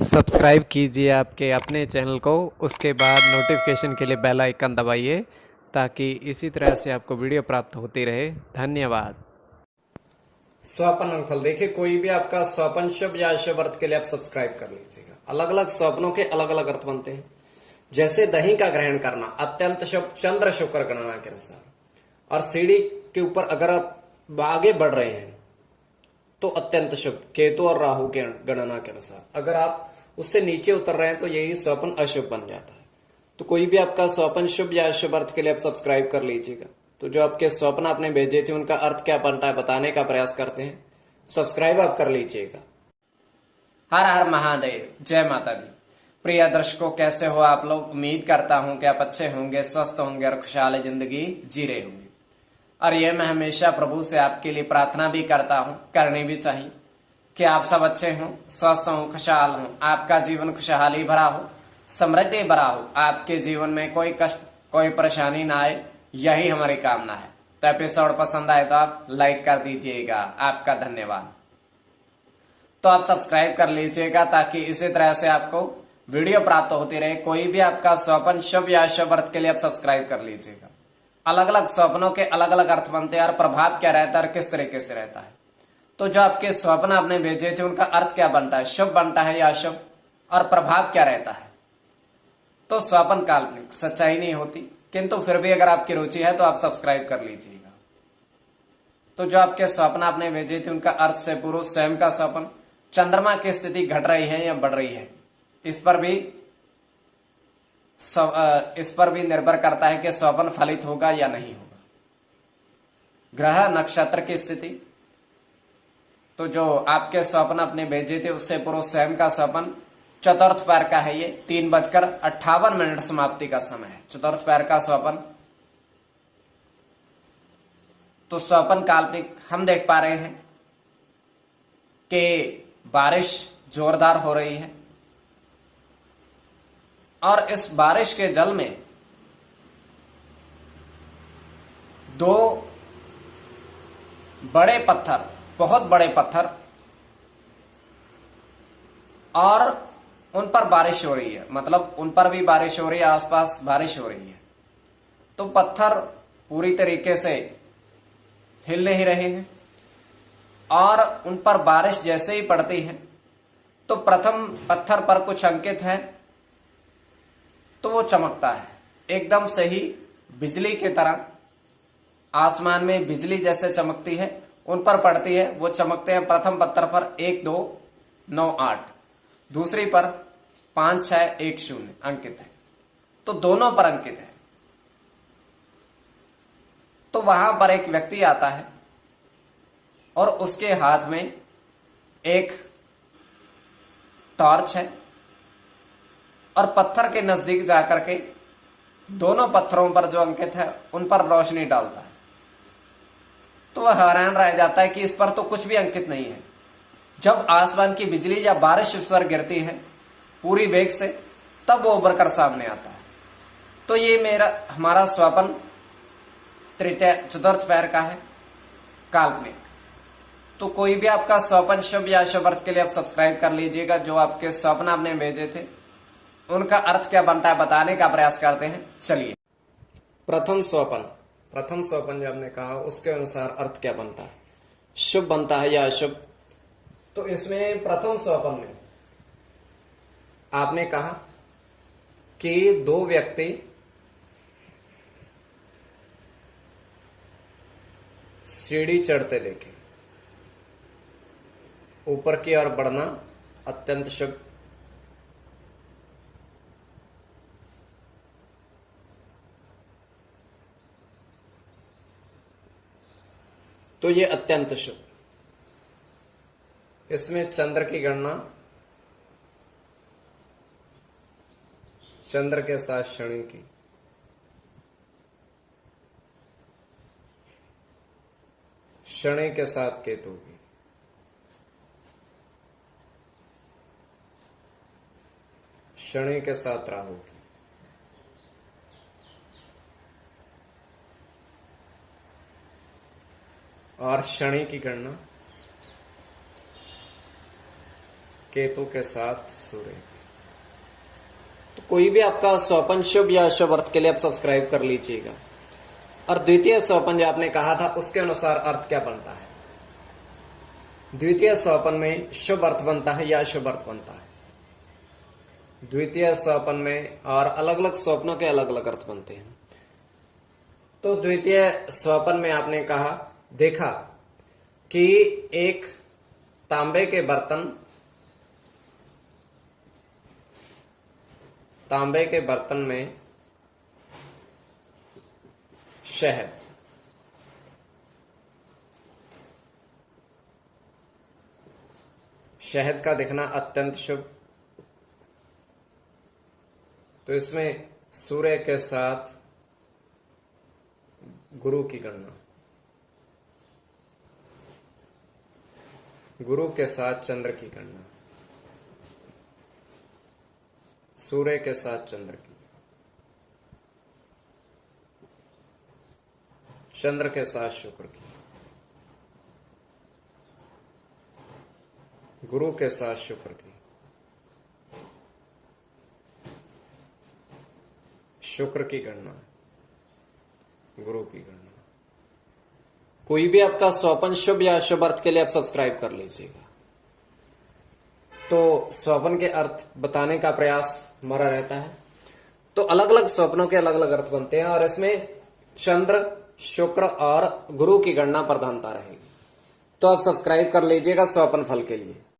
Subscribe कीजिए आपके अपने चैनल को, उसके बाद नोटिफिकेशन के लिए बेल आइकन दबाइए ताकि इसी तरह से आपको वीडियो प्राप्त होती रहे। धन्यवाद। स्वपन अंकफल देखिए, कोई भी आपका स्वपन शुभ या अशुभ अर्थ के लिए आप सब्सक्राइब कर लीजिएगा। अलग अलग स्वप्नों के अलग अलग अर्थ बनते हैं। जैसे दही का ग्रहण करना अत्यंत शुभ चंद्र शुक्र गणना के अनुसार, और सीढ़ी के ऊपर अगर आप आगे बढ़ रहे हैं तो अत्यंत शुभ केतु और राहु के गणना के अनुसार। अगर आप उससे नीचे उतर रहे हैं तो यही स्वप्न अशुभ बन जाता है। तो कोई भी आपका स्वप्न शुभ या अशुभ अर्थ के लिए आप सब्सक्राइब कर लीजिएगा। तो जो आपके स्वप्न आपने भेजे थे उनका अर्थ क्या बनता है बताने का प्रयास करते हैं। सब्सक्राइब आप कर लीजिएगा। हर हर महादेव, जय माता दी। प्रिय दर्शकों, कैसे हो आप लोग? उम्मीद करता हूं कि आप अच्छे होंगे, स्वस्थ होंगे और खुशहाल जिंदगी जी रहे होंगे। और ये मैं हमेशा प्रभु से आपके लिए प्रार्थना भी करता हूं, करनी भी चाहिए कि आप सब अच्छे हों, स्वस्थ हों, खुशहाल हों, आपका जीवन खुशहाली भरा हो, समृद्धि भरा हो, आपके जीवन में कोई कष्ट कोई परेशानी ना आए, यही हमारी कामना है। तो एपिसोड पसंद आए तो आप लाइक कर दीजिएगा, आपका धन्यवाद। तो आप सब्सक्राइब कर लीजिएगा ताकि इसी तरह से आपको वीडियो प्राप्त होती रहे। कोई भी आपका स्वप्न शुभ या अशुभ अर्थ के लिए आप सब्सक्राइब कर लीजिएगा। अलग अलग स्वप्नों के अलग अलग अर्थ बनते हैं और प्रभाव क्या रहता है और किस तरीके से रहता है। तो जो आपके स्वप्न आपने भेजे थे उनका अर्थ क्या बनता है, शुभ बनता है या अशुभ, और प्रभाव क्या रहता है। तो स्वप्न काल्पनिक, सच्चाई नहीं होती, किंतु फिर भी अगर आपकी रुचि है तो आप सब्सक्राइब कर लीजिएगा। तो जो आपके स्वप्न आपने भेजे थे उनका अर्थ से पूर्व स्वयं का स्वप्न चंद्रमा की स्थिति घट रही है या बढ़ रही है, इस पर भी निर्भर करता है कि स्वप्न फलित होगा या नहीं होगा। ग्रह नक्षत्र की स्थिति, तो जो आपके स्वप्न अपने भेजे थे उससे पूर्व स्वयं का स्वप्न चतुर्थ पैर का है। ये 3:58 समाप्ति का समय है, चतुर्थ पैर का स्वप्न। तो स्वप्न काल्पनिक हम देख पा रहे हैं कि बारिश जोरदार हो रही है और इस बारिश के जल में दो बड़े पत्थर, बहुत बड़े पत्थर, और उन पर बारिश हो रही है, मतलब उन पर भी बारिश हो रही है, आसपास बारिश हो रही है। तो पत्थर पूरी तरीके से हिल नहीं रहे हैं और उन पर बारिश जैसे ही पड़ती है तो प्रथम पत्थर पर कुछ अंकित है तो वो चमकता है एकदम से ही, बिजली की तरह। आसमान में बिजली जैसे चमकती है, उन पर पड़ती है, वो चमकते हैं। प्रथम पत्थर पर 1 2 9 8, दूसरी पर 5 6 1 0 अंकित है। तो दोनों पर अंकित है। तो वहां पर एक व्यक्ति आता है और उसके हाथ में एक टॉर्च है और पत्थर के नजदीक जाकर के दोनों पत्थरों पर जो अंकित है उन पर रोशनी डालता है। तो वह हैरान रह जाता है कि इस पर तो कुछ भी अंकित नहीं है। जब आसमान की बिजली या बारिश उस पर गिरती है पूरी वेग से, तब वो उभर कर सामने आता है। तो ये हमारा स्वप्न तृतीय चतुर्थ पैर का है, काल्पनिक। तो कोई भी आपका स्वप्न शुभ या अशुभ अर्थ के लिए आप सब्सक्राइब कर लीजिएगा। जो आपके स्वप्न आपने भेजे थे उनका अर्थ क्या बनता है बताने का प्रयास करते हैं। चलिए, प्रथम स्वपन जो आपने कहा उसके अनुसार अर्थ क्या बनता है, शुभ बनता है या अशुभ। तो इसमें प्रथम स्वपन में आपने कहा कि दो व्यक्ति सीढ़ी चढ़ते देखे, ऊपर की ओर बढ़ना अत्यंत शुभ। तो ये अत्यंत शुभ। इसमें चंद्र की गणना, चंद्र के साथ शनि की, शनि के साथ केतु की, शनि के साथ राहु की, और शनि की गणना केतु के साथ सूर्य। तो कोई भी आपका स्वपन शुभ या अशुभ अर्थ के लिए आप सब्सक्राइब कर लीजिएगा। और द्वितीय स्वपन जो आपने कहा था उसके अनुसार अर्थ क्या बनता है। द्वितीय स्वपन में शुभ अर्थ बनता है या अशुभ अर्थ बनता है। द्वितीय स्वपन में और अलग अलग स्वप्नों के अलग अलग अर्थ बनते हैं। तो द्वितीय स्वपन में आपने कहा देखा कि एक तांबे के बर्तन में शहद का दिखना अत्यंत शुभ। तो इसमें सूर्य के साथ गुरु की गणना, गुरु के साथ चंद्र की गणना, सूर्य के साथ चंद्र की, चंद्र के साथ शुक्र की, गुरु के साथ शुक्र की, शुक्र की गणना, गुरु की गणना। कोई भी आपका स्वपन शुभ या अशुभ अर्थ के लिए आप सब्सक्राइब कर लीजिएगा। तो स्वपन के अर्थ बताने का प्रयास हमारा रहता है। तो अलग अलग स्वप्नों के अलग अलग अर्थ बनते हैं और इसमें चंद्र, शुक्र और गुरु की गणना प्रधानता रहेगी। तो आप सब्सक्राइब कर लीजिएगा स्वपन फल के लिए।